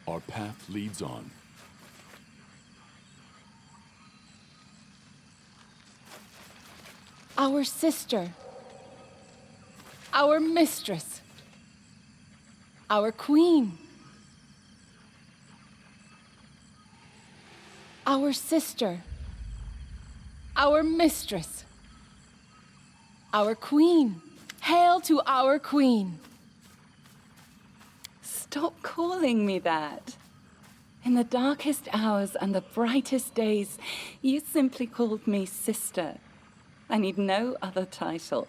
Our path leads on. Our sister. Our mistress. Our queen. Our sister. Our mistress. Our queen. Hail to our queen. Stop calling me that. In the darkest hours and the brightest days, you simply called me sister. I need no other title.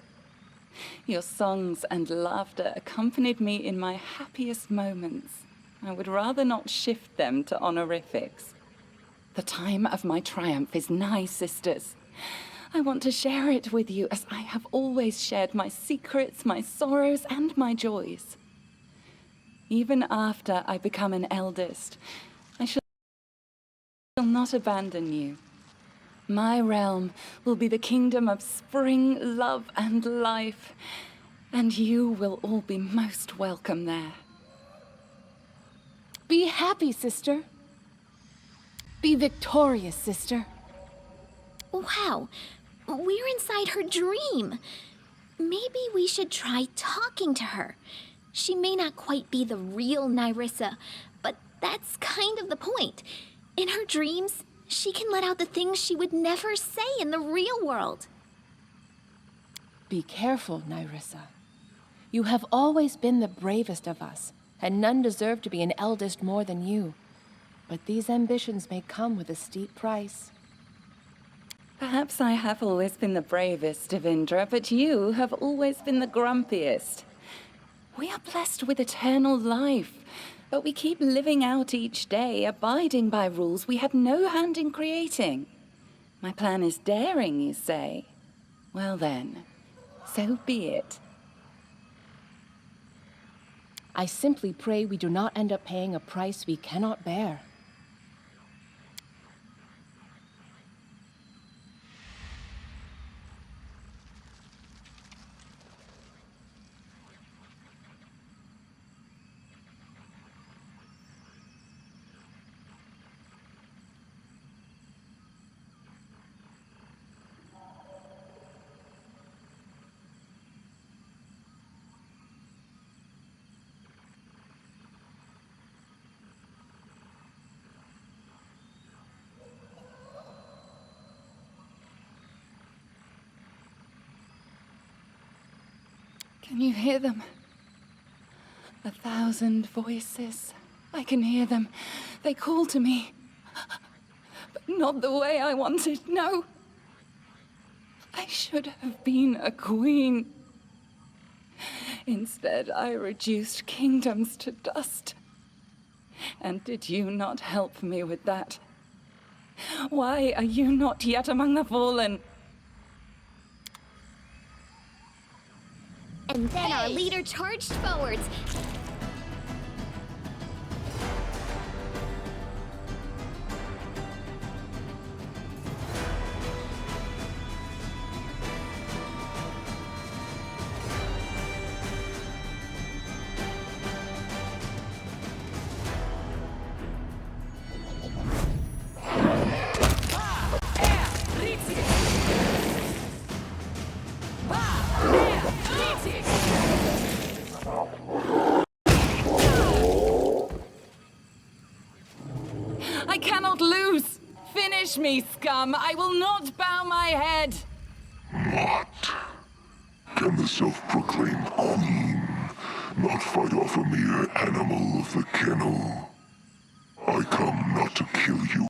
Your songs and laughter accompanied me in my happiest moments. I would rather not shift them to honorifics. The time of my triumph is nigh, sisters. I want to share it with you as I have always shared my secrets, my sorrows, and my joys. Even after I become an eldest, I shall not abandon you. My realm will be the kingdom of spring, love, and life, and you will all be most welcome there. Be happy, sister. Be victorious, sister. Wow, we're inside her dream. Maybe we should try talking to her. She may not quite be the real Nyrissa, but that's kind of the point. In her dreams, she can let out the things she would never say in the real world. Be careful, Nyrissa. You have always been the bravest of us, and none deserve to be an eldest more than you. But these ambitions may come with a steep price. Perhaps I have always been the bravest, Devindra, but you have always been the grumpiest. We are blessed with eternal life, but we keep living out each day, abiding by rules we had no hand in creating. My plan is daring, you say? Well then, so be it. I simply pray we do not end up paying a price we cannot bear. Can you hear them? 1,000 voices. I can hear them. They call to me. But not the way I wanted, no. I should have been a queen. Instead, I reduced kingdoms to dust. And did you not help me with that? Why are you not yet among the fallen? And then our leader charged forwards. I cannot lose! Finish me, scum! I will not bow my head! What? Can the self-proclaimed queen not fight off a mere animal of the kennel? I come not to kill you.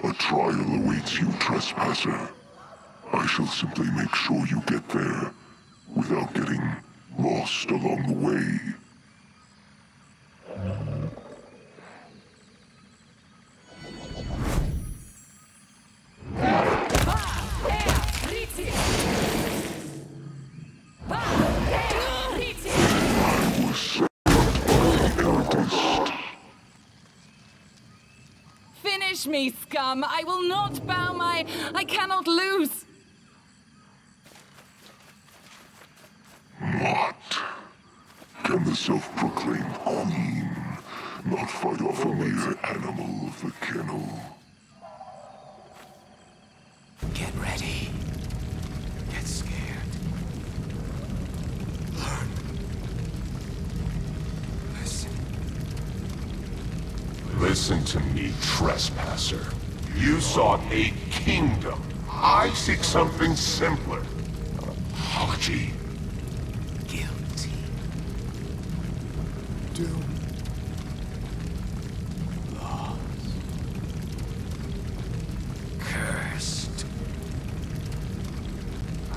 A trial awaits you, trespasser. I shall simply make sure you get there without getting lost along the way. Punish me, scum! I will not bow my... I cannot lose! What? Can the self-proclaimed queen not fight off a mere animal of the kennel? Get ready. Get scared. Learn. Listen. Listen to me, trespasser. You sought a kingdom. I seek something simpler. An apology. Guilty. Doom. Lost. Cursed.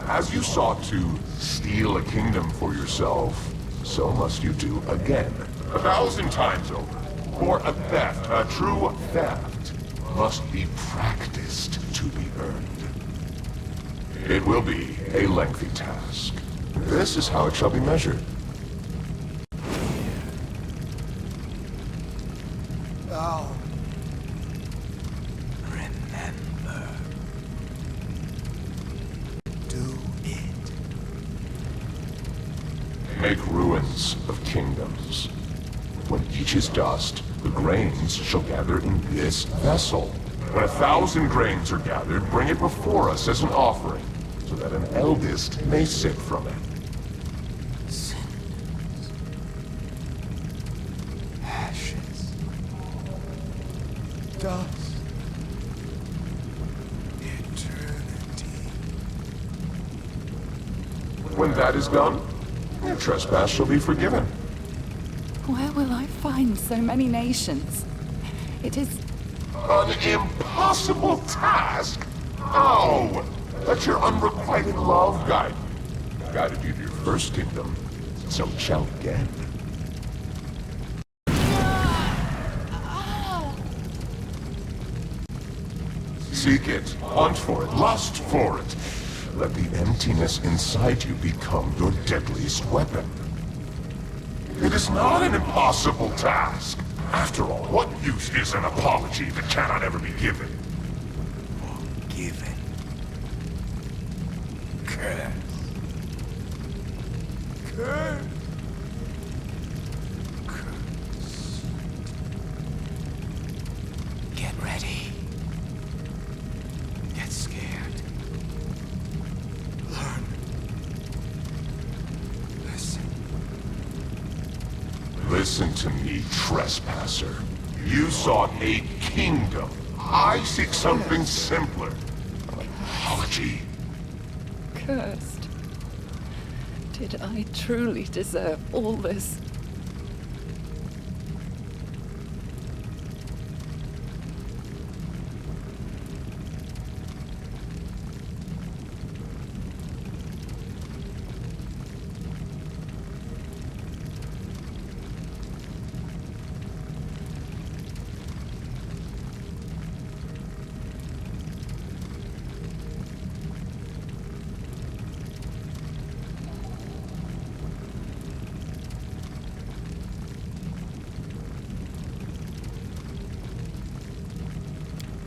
As you sought to steal a kingdom for yourself, so must you do again. 1,000 times over. For a theft, a true theft, must be practiced to be earned. It will be a lengthy task. This is how it shall be measured. Oh. Remember. Do it. Make ruins of kingdoms. When each is dust, the grains shall gather in this vessel. When 1,000 grains are gathered, bring it before us as an offering, so that an eldest may sip from it. Cinders. Ashes. Dust. Eternity. When that is done, your trespass shall be forgiven. Where will I find so many nations? It is... An impossible task? How? Let your unrequited love guide you. Guided you to your first kingdom, so it shall again. Seek it, hunt for it, lust for it. Let the emptiness inside you become your deadliest weapon. It is not an impossible task. After all, what use is an apology that cannot ever be given? Forgiven. Curse. Curse. Curse. Get ready. Get scared. Learn. Listen. Listen to me, trespasser. You sought a kingdom. I seek something simpler. An apology. Cursed. Did I truly deserve all this?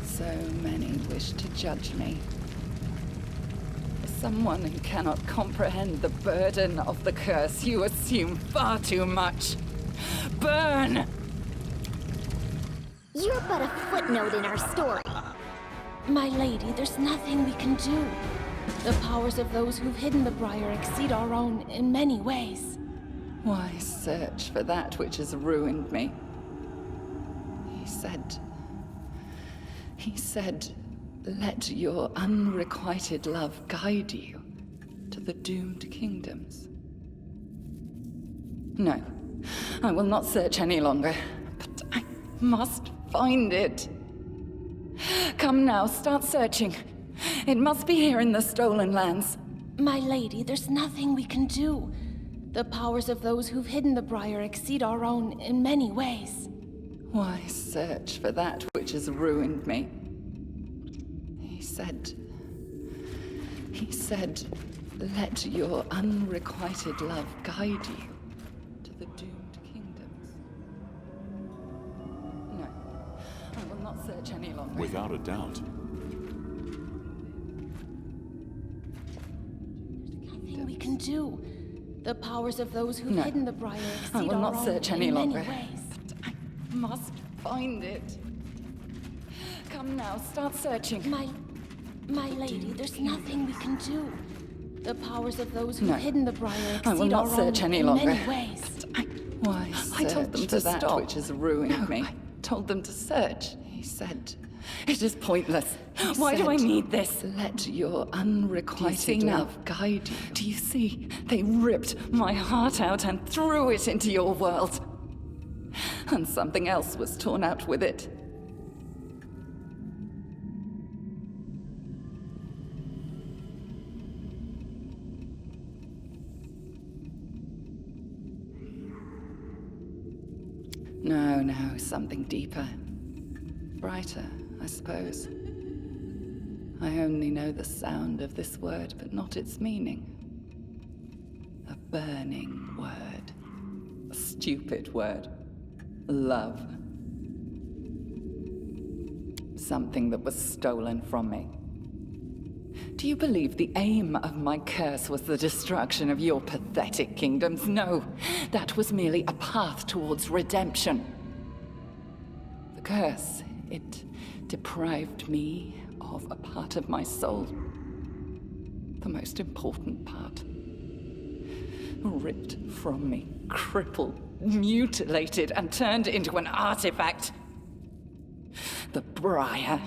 So many wish to judge me. As someone who cannot comprehend the burden of the curse, you assume far too much. Burn! You're but a footnote in our story. My lady, there's nothing we can do. The powers of those who've hidden the briar exceed our own in many ways. Why search for that which has ruined me? He said, let your unrequited love guide you to the doomed kingdoms. No, I will not search any longer, but I must find it. Come now, start searching. It must be here in the stolen lands. My lady, there's nothing we can do. The powers of those who've hidden the briar exceed our own in many ways. Why search for that which has ruined me? He said, let your unrequited love guide you to the doomed kingdoms. No, I will not search any any longer. Without a doubt. Nothing we can do. The powers of those who've No. hidden the briar exceed I will our not own search any in longer. many ways. But I must find it. Come now, start searching. My lady, there's nothing we can do. The powers of those who've No. hidden the briar I will exceed not our search own any in longer. many ways. Why I told them to that stop. which has ruined me. I told them to search. He said, It is pointless. Why do I need this? let your unrequited now? love guide you. Do you see? They ripped my heart out and threw it into your world. And something else was torn out with it. No, something deeper. Brighter, I suppose. I only know the sound of this word, but not its meaning. A burning word. A stupid word. Love. Something that was stolen from me. Do you believe the aim of my curse was the destruction of your pathetic kingdoms? No, that was merely a path towards redemption. The curse, it deprived me of a part of my soul. The most important part. Ripped from me, crippled, mutilated, and turned into an artifact. The briar.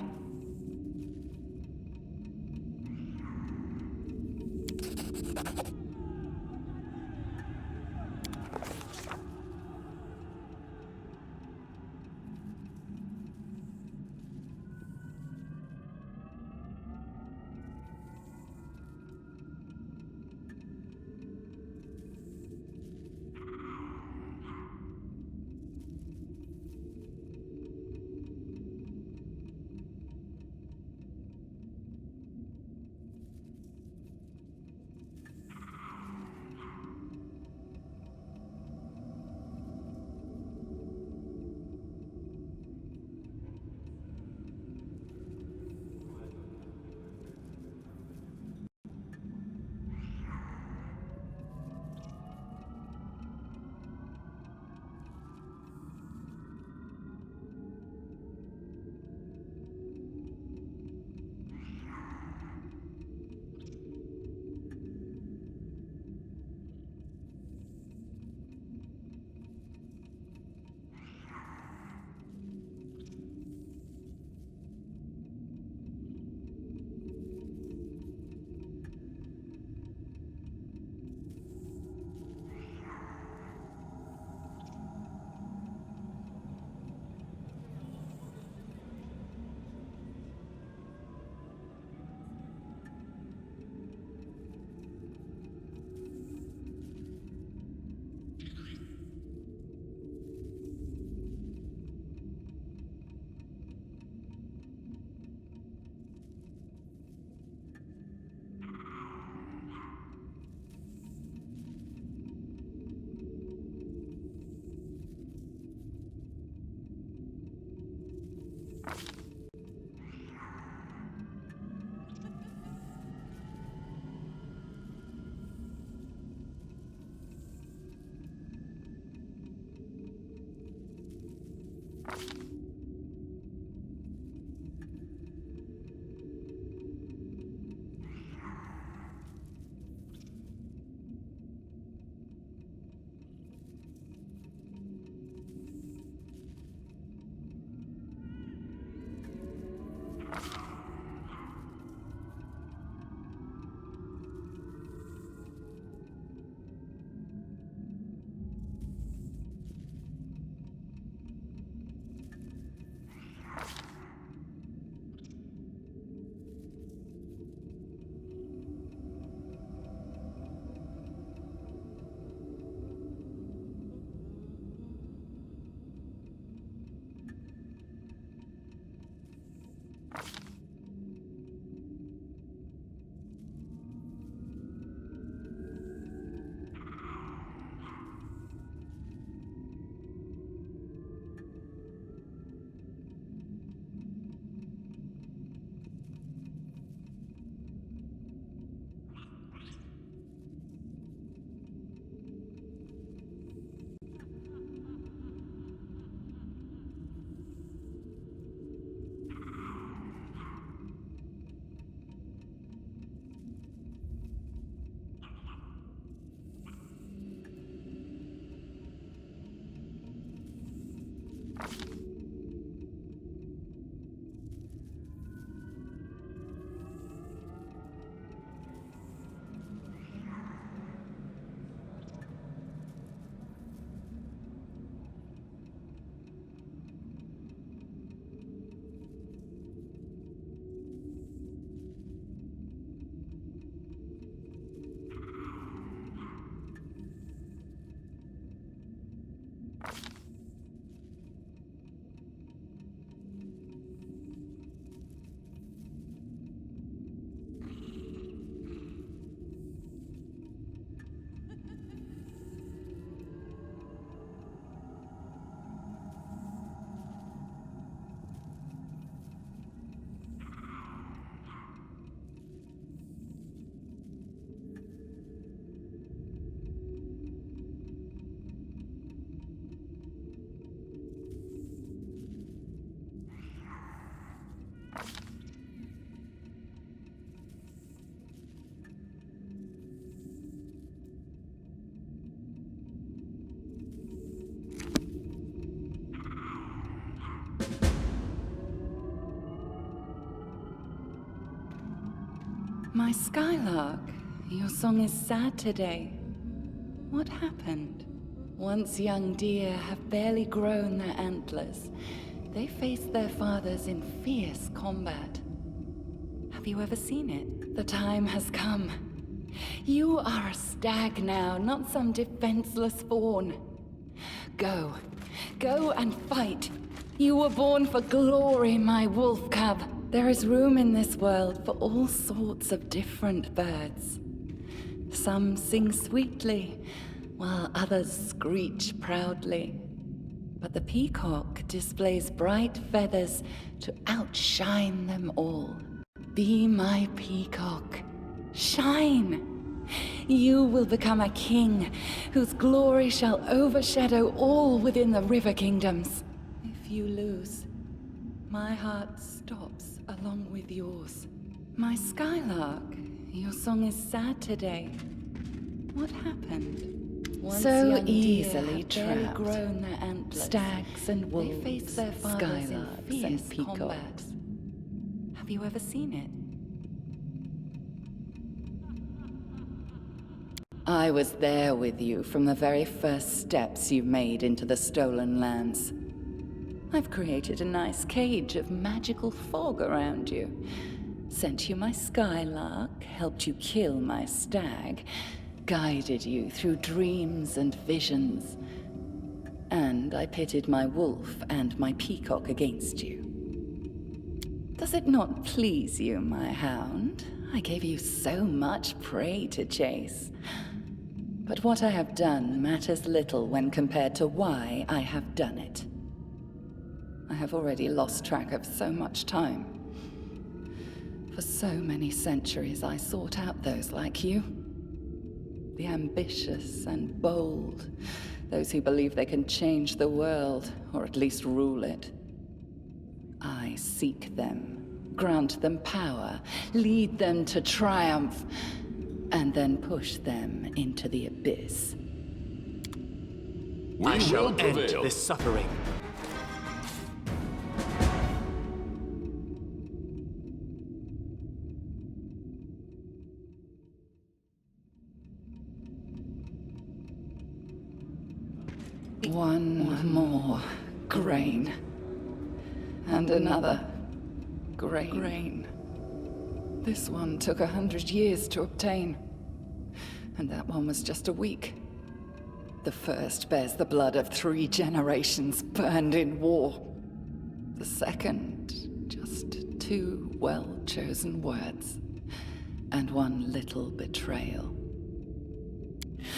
My skylark, your song is sad today. What happened? Once young deer have barely grown their antlers. They face their fathers in fierce combat. Have you ever seen it? The time has come. You are a stag now, not some defenseless fawn. Go. Go and fight. You were born for glory, my wolf cub. There is room in this world for all sorts of different birds. Some sing sweetly, while others screech proudly. But the peacock displays bright feathers to outshine them all. Be my peacock. Shine! You will become a king whose glory shall overshadow all within the river kingdoms. If you lose, my heart stops along with yours. My skylark, your song is sad today. What happened? Once So young deer easily have barely trapped. grown their antlers. Stags and wolves, They face their fathers in skylarks fierce and peacocks. combat. Have you ever seen it? I was there with you from the very first steps you made into the stolen lands. I've created a nice cage of magical fog around you. Sent you my skylark, helped you kill my stag, guided you through dreams and visions. And I pitted my wolf and my peacock against you. Does it not please you, my hound? I gave you so much prey to chase. But what I have done matters little when compared to why I have done it. I have already lost track of so much time. For so many centuries I sought out those like you. The ambitious and bold, those who believe they can change the world, or at least rule it. I seek them, grant them power, lead them to triumph, and then push them into the abyss. We I shall will end prevail. this suffering. One more grain. And another grain. This one took 100 years to obtain. And that one was just a week. The first bears the blood of 3 generations burned in war. The second, just 2 well-chosen words. And 1 little betrayal.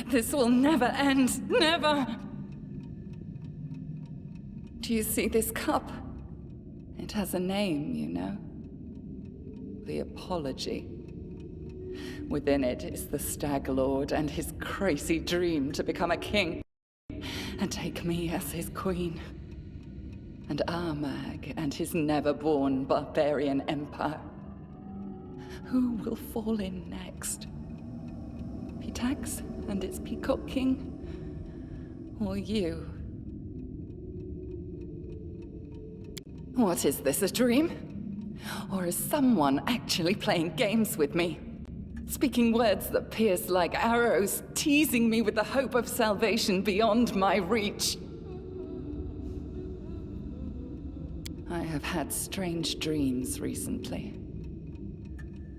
This will never end, never! Do you see this cup? It has a name, you know. The Apology. Within it is the Stag Lord and his crazy dream to become a king and take me as his queen. And Armag and his never-born barbarian empire. Who will fall in next? Pitax and its peacock king? Or you? What is this, a dream? Or is someone actually playing games with me? Speaking words that pierce like arrows, teasing me with the hope of salvation beyond my reach. I have had strange dreams recently.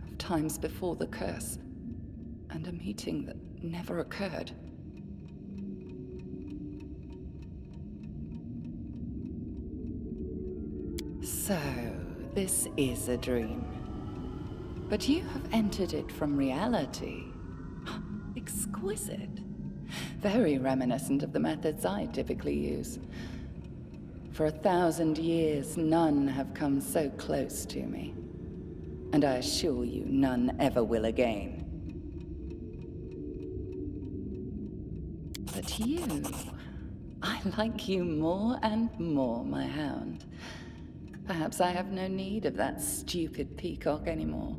Of times before the curse, and a meeting that never occurred. So, this is a dream. But you have entered it from reality. Exquisite. Very reminiscent of the methods I typically use. For 1,000 years, none have come so close to me. And I assure you, none ever will again. But you... I like you more and more, my hound. Perhaps I have no need of that stupid peacock anymore.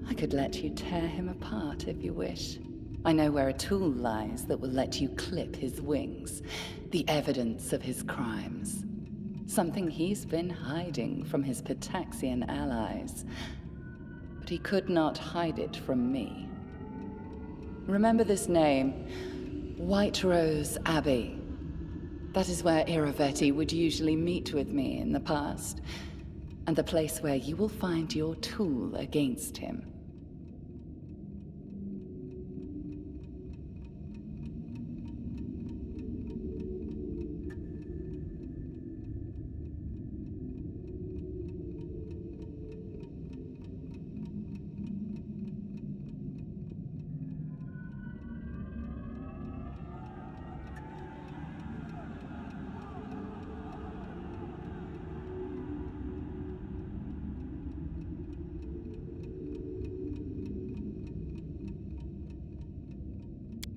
I could let you tear him apart if you wish. I know where a tool lies that will let you clip his wings. The evidence of his crimes. Something he's been hiding from his Pitaxian allies. But he could not hide it from me. Remember this name, White Rose Abbey. That is where Iravetti would usually meet with me in the past, and the place where you will find your tool against him.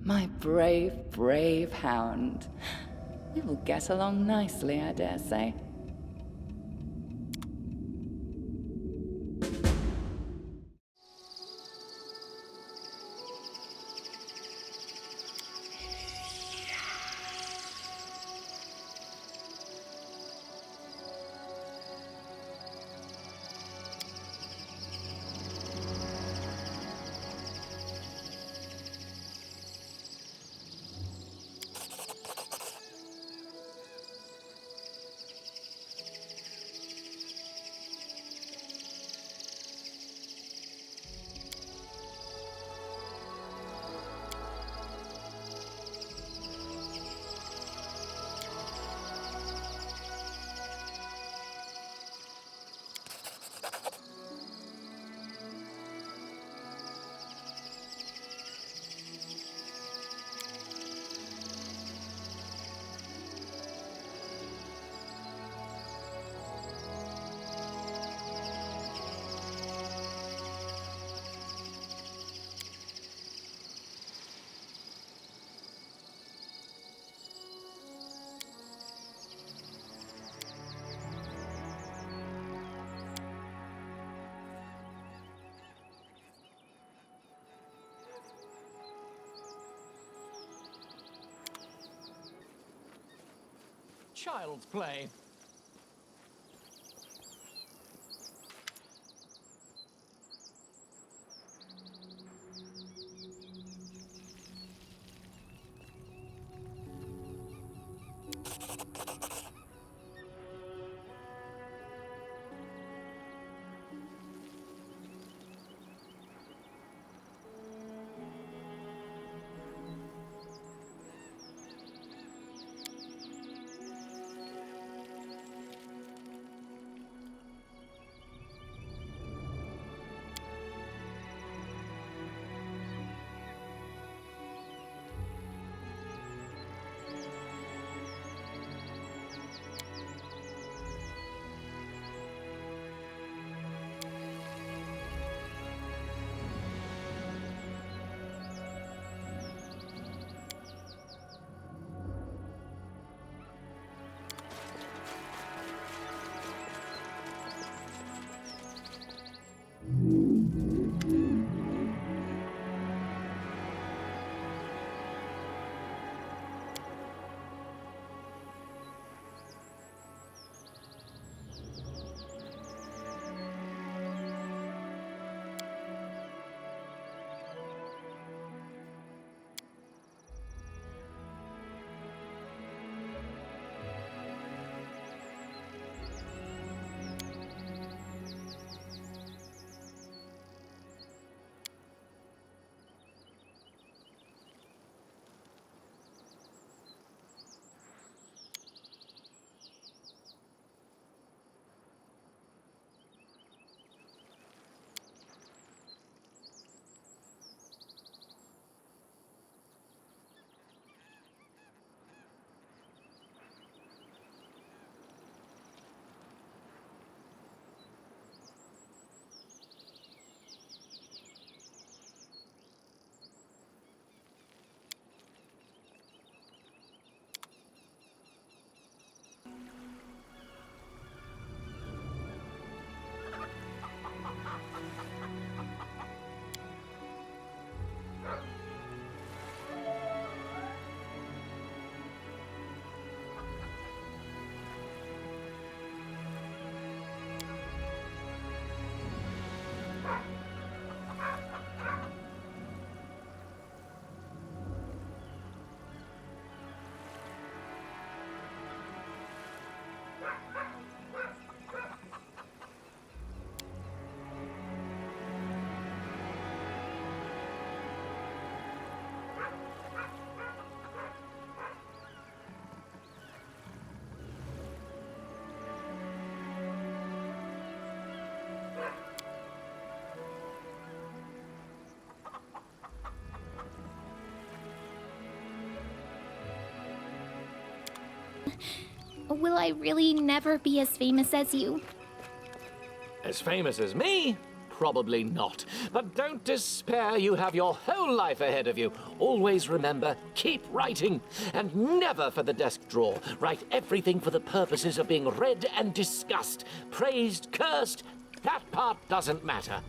My brave, brave hound. We will get along nicely, I dare say. Child's play. Will I really never be as famous as you? As famous as me? Probably not. But don't despair, you have your whole life ahead of you. Always remember, keep writing. And never for the desk drawer. Write everything for the purposes of being read and discussed. Praised, cursed, that part doesn't matter.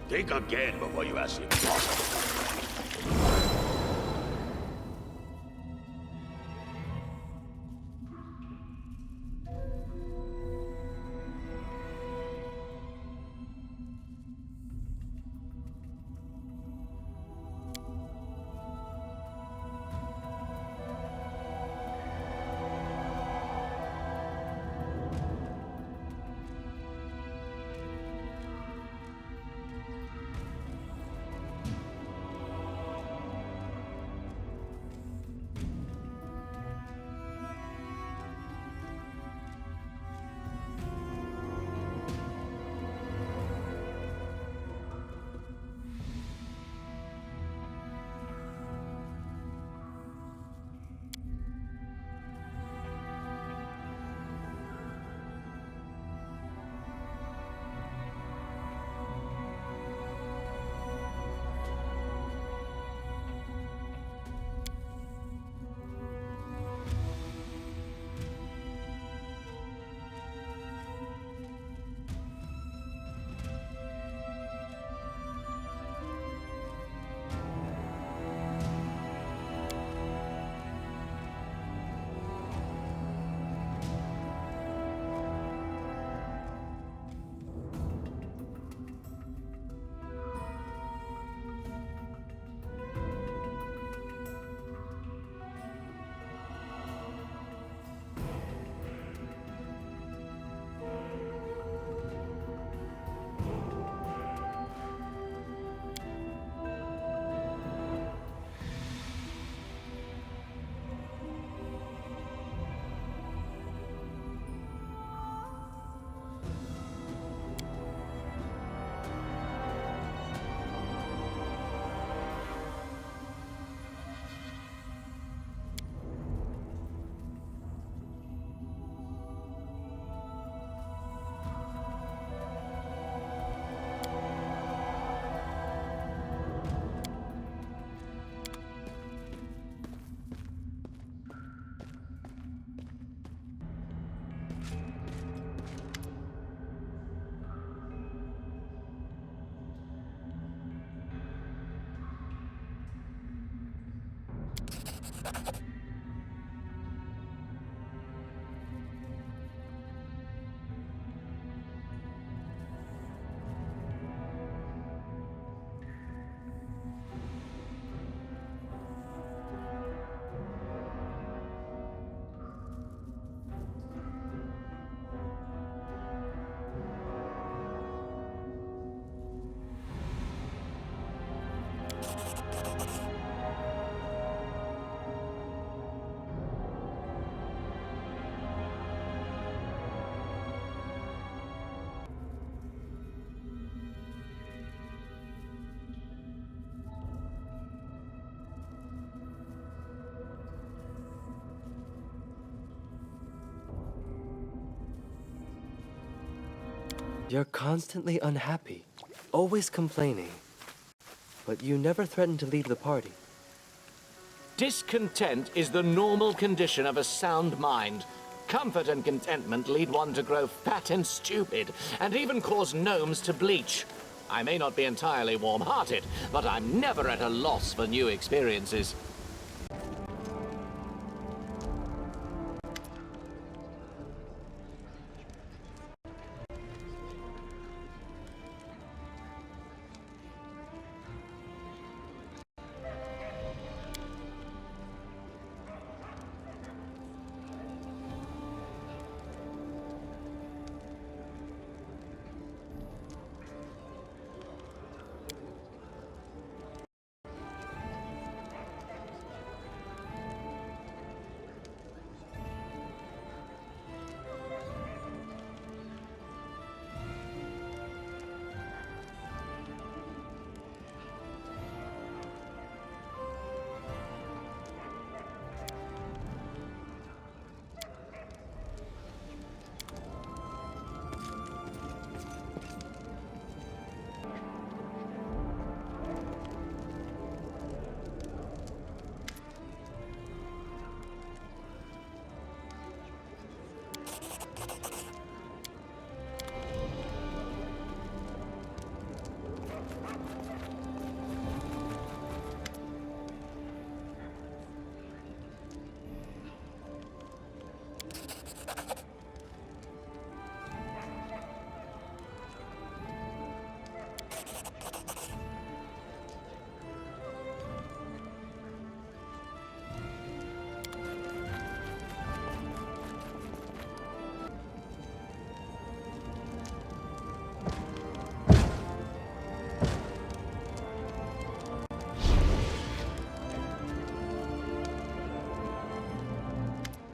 Think again before you ask the impossible. You're constantly unhappy, always complaining, but you never threaten to leave the party. Discontent is the normal condition of a sound mind. Comfort and contentment lead one to grow fat and stupid, and even cause gnomes to bleach. I may not be entirely warm-hearted, but I'm never at a loss for new experiences.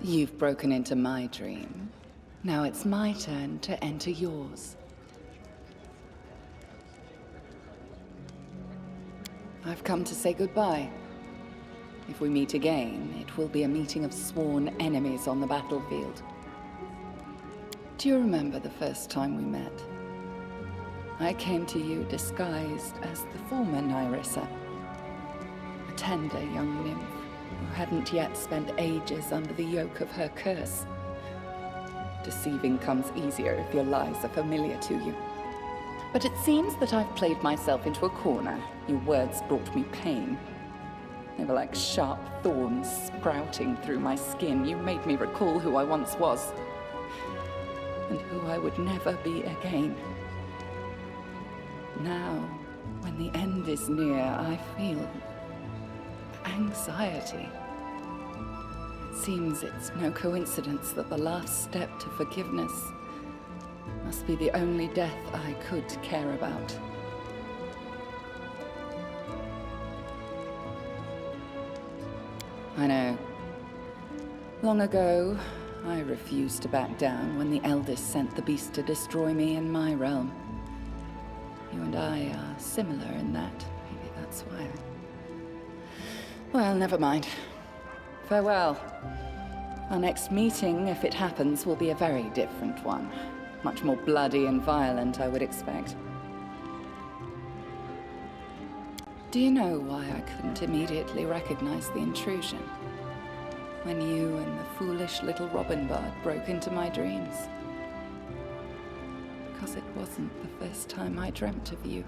You've broken into my dream. Now it's my turn to enter yours. I've come to say goodbye. If we meet again, it will be a meeting of sworn enemies on the battlefield. Do you remember the first time we met? I came to you disguised as the former Nyrissa, a tender young nymph who hadn't yet spent ages under the yoke of her curse. Deceiving comes easier if your lies are familiar to you. But it seems that I've played myself into a corner. Your words brought me pain. They were like sharp thorns sprouting through my skin. You made me recall who I once was, and who I would never be again. Now, when the end is near, I feel anxiety. It seems it's no coincidence that the last step to forgiveness must be the only death I could care about. I know. Long ago, I refused to back down when the eldest sent the beast to destroy me in my realm. You and I are similar in that. Maybe that's why. Well, never mind. Farewell. Our next meeting, if it happens, will be a very different one. Much more bloody and violent, I would expect. Do you know why I couldn't immediately recognize the intrusion? When you and the foolish little robin bard broke into my dreams? Because it wasn't the first time I dreamt of you.